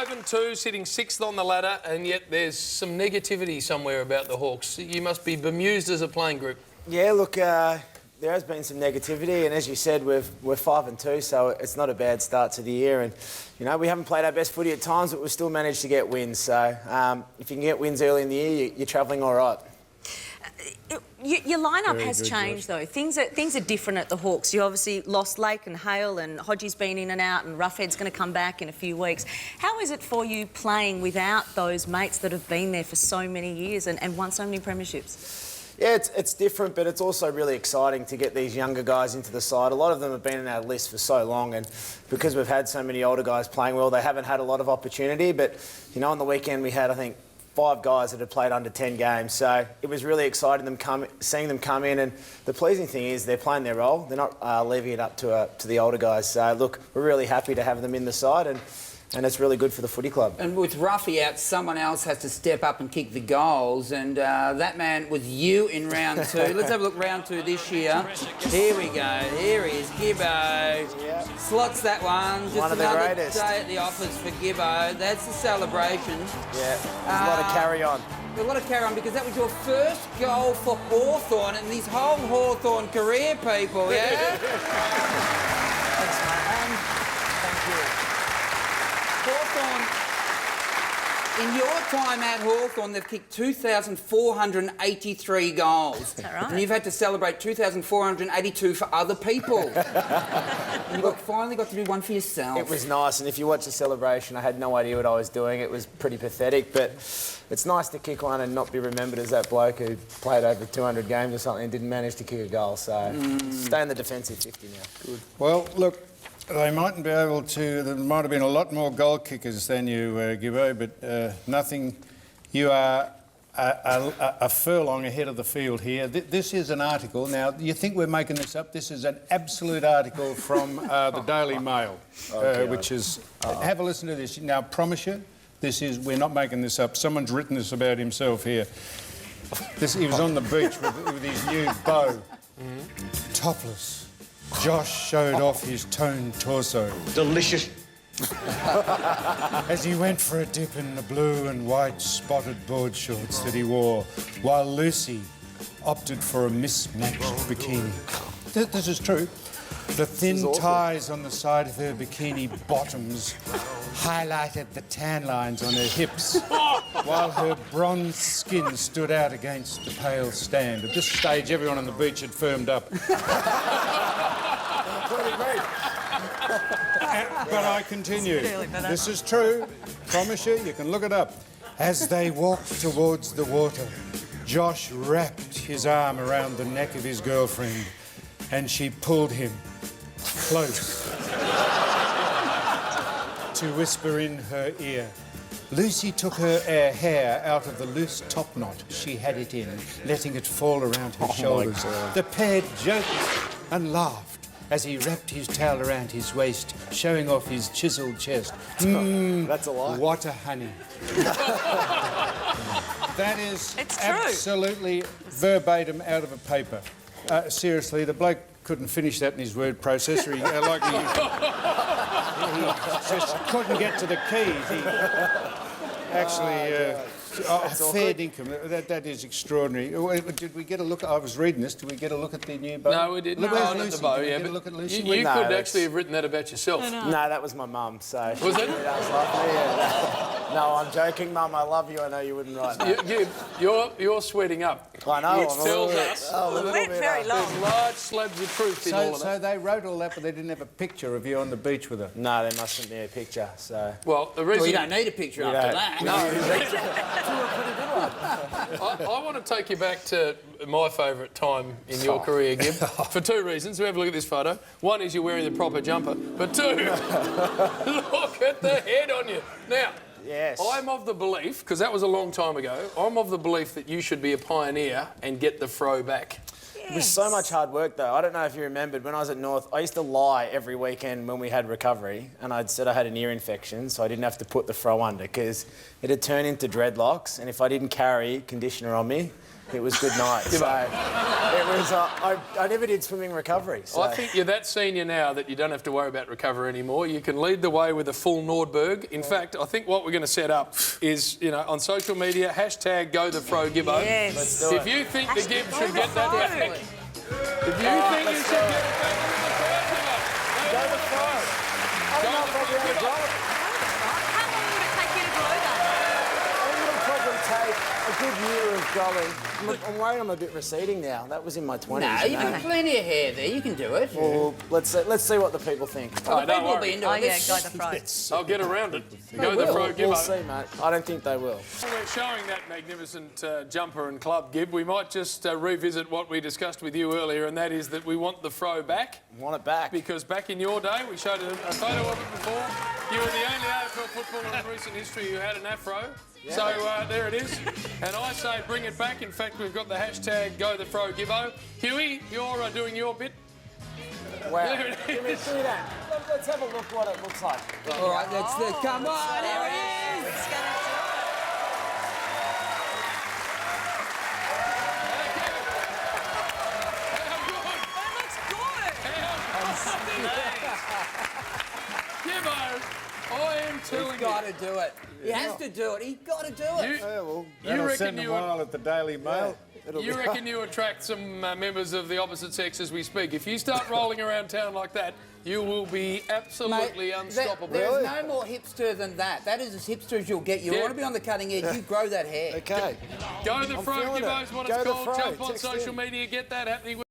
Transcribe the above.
5-2, sitting 6th on the ladder, and yet there's some negativity somewhere about the Hawks. You must be bemused as a playing group. Yeah, look, there has been some negativity, and as you said, we're 5-2, so it's not a bad start to the year. And you know, we haven't played our best footy at times, but we've still managed to get wins. So if you can get wins early in the year, you're travelling all right. Your lineup has changed, though. Things are different at the Hawks. You obviously lost Lake and Hale, and Hodgie's been in and out, and Roughhead's going to come back in a few weeks. How is it for you playing without those mates that have been there for so many years and won so many premierships? Yeah, it's different, but it's also really exciting to get these younger guys into the side. A lot of them have been in our list for so long, and because we've had so many older guys playing well, they haven't had a lot of opportunity. But, you know, on the weekend we had, I think, 5 guys that had played under 10 games. So it was really exciting seeing them come in, and the pleasing thing is they're playing their role. They're not leaving it up to the older guys. So, look, we're really happy to have them in the side, and it's really good for the footy club. And with Ruffy out, someone else has to step up and kick the goals, and that man was you in round 2. Let's have a look round 2 this year. Here we go. Here he is, Gibbo. Yeah. Slots that one. Just one of the another greatest. day at the office for Gibbo. That's the celebration. Yeah, there's a lot of carry on. A lot of carry on, because that was your first goal for Hawthorn in his whole Hawthorn career, people, yeah? Thanks, mate. Thank you. Hawthorn, in your time at Hawthorn, they've kicked 2,483 goals. Is that right? And you've had to celebrate 2,482 for other people. And you finally got to do one for yourself. It was nice, and if you watch the celebration, I had no idea what I was doing. It was pretty pathetic, but it's nice to kick one and not be remembered as that bloke who played over 200 games or something and didn't manage to kick a goal. So stay in the defensive 50 now. Good. Well, look, they mightn't be able to. There might have been a lot more goal kickers than you, Gibbo, but nothing. You are a furlong ahead of the field here. This is an article. Now, you think we're making this up? This is an absolute article from the Daily Mail, which is... Have a listen to this. Now, promise you, we're not making this up. Someone's written this about himself here. He was on the beach with his new bow. Topless. Josh showed off his toned torso. Delicious. As he went for a dip in the blue and white spotted board shorts that he wore, while Lucy opted for a mismatched bikini. This is true. The thin ties on the side of her bikini bottoms highlighted the tan lines on her hips, while her bronze skin stood out against the pale stand. At this stage, everyone on the beach had firmed up. But I continue. This is true. Promise you, you can look it up. As they walked towards the water, Josh wrapped his arm around the neck of his girlfriend, and she pulled him close to whisper in her ear. Lucy took her hair out of the loose top knot she had it in, letting it fall around her shoulders. The pair joked and laughed as he wrapped his towel around his waist, showing off his chiselled chest. That's a lie. What a honey. That is absolutely verbatim out of a paper. Seriously, the bloke couldn't finish that in his word processor. He just couldn't get to the keys. He actually... fair dinkum. That is extraordinary. Did we get a look? I was reading this. Did we get a look at the new bow? No, we didn't. Where's Lucy? The bow, yeah. But look at Lucy. You could actually have written that about yourself. No, that was my mum, so... Was it? That was lovely, yeah. No, I'm joking, Mum. I love you. I know you wouldn't write that. You're sweating up. I know. Which tells us Very long. there's large slabs of truth in all of that. So they wrote all that, but they didn't have a picture of you on the beach with her. No, there mustn't be a picture, so... Well, the reason... Well, you don't need a picture after that. I want to take you back to my favourite time in your career, Gib, for 2 reasons. We have a look at this photo. One is you're wearing the proper jumper, but 2, look at the head on you. Now, yes. I'm of the belief, because that was a long time ago, I'm of the belief that you should be a pioneer and get the fro back. It was so much hard work, though. I don't know if you remembered, when I was at North, I used to lie every weekend when we had recovery, and I'd said I had an ear infection, so I didn't have to put the fro under, because it had turned into dreadlocks, and if I didn't carry conditioner on me, it was good night. So it was. I never did swimming recovery. So. I think you're that senior now that you don't have to worry about recovery anymore. You can lead the way with a full Nordberg. In fact, I think what we're going to set up is, you know, on social media, hashtag go the fro Gibbo. Yes. Let's do it. If you think the Gib Hashtag should go get the that fro. back, if you think you let's should do get it. it back, Go the fro. I don't know if I'll be able to grow it. How long would it take you to grow that? I think it'll probably take a good year of growing. I'm worried I'm a bit receding now. That was in my 20s. No, you've got plenty of hair there. You can do it. Well, let's see what the people think. Oh, the don't people will be worry. into Oh, it. yeah, go the fro. I'll get around it. Go the fro Gibbo. We'll see, mate. I don't think they will. We're showing that magnificent jumper and club, Gib. We might just revisit what we discussed with you earlier, and that is that we want the fro back. Want it back. Because back in your day, we showed a photo of it before, you were the only AFL footballer in recent history who had an afro. Yeah. So there it is. And I say bring it back. In fact, we've got the hashtag go the fro Gibbo. Huey, you're doing your bit. Wow. There it Give me is. through that. Let's have a look what it looks like. All right, come on, here it is. It's gonna do it. Gibbo, I am telling He's got to do it. He has to do it. He's got to do it. Yeah, well, you That'll reckon send a you mile at the Daily Mail. You reckon you attract some members of the opposite sex as we speak. If you start rolling around town like that, you will be absolutely Mate, unstoppable. There's no more hipster than that. That is as hipster as you'll get. You Yeah. want to be on the cutting edge, you grow that hair. okay. Go the fro, feeling Gibbo it. is what Go it's the called. fro. Jump on Text social in. media, get that happening.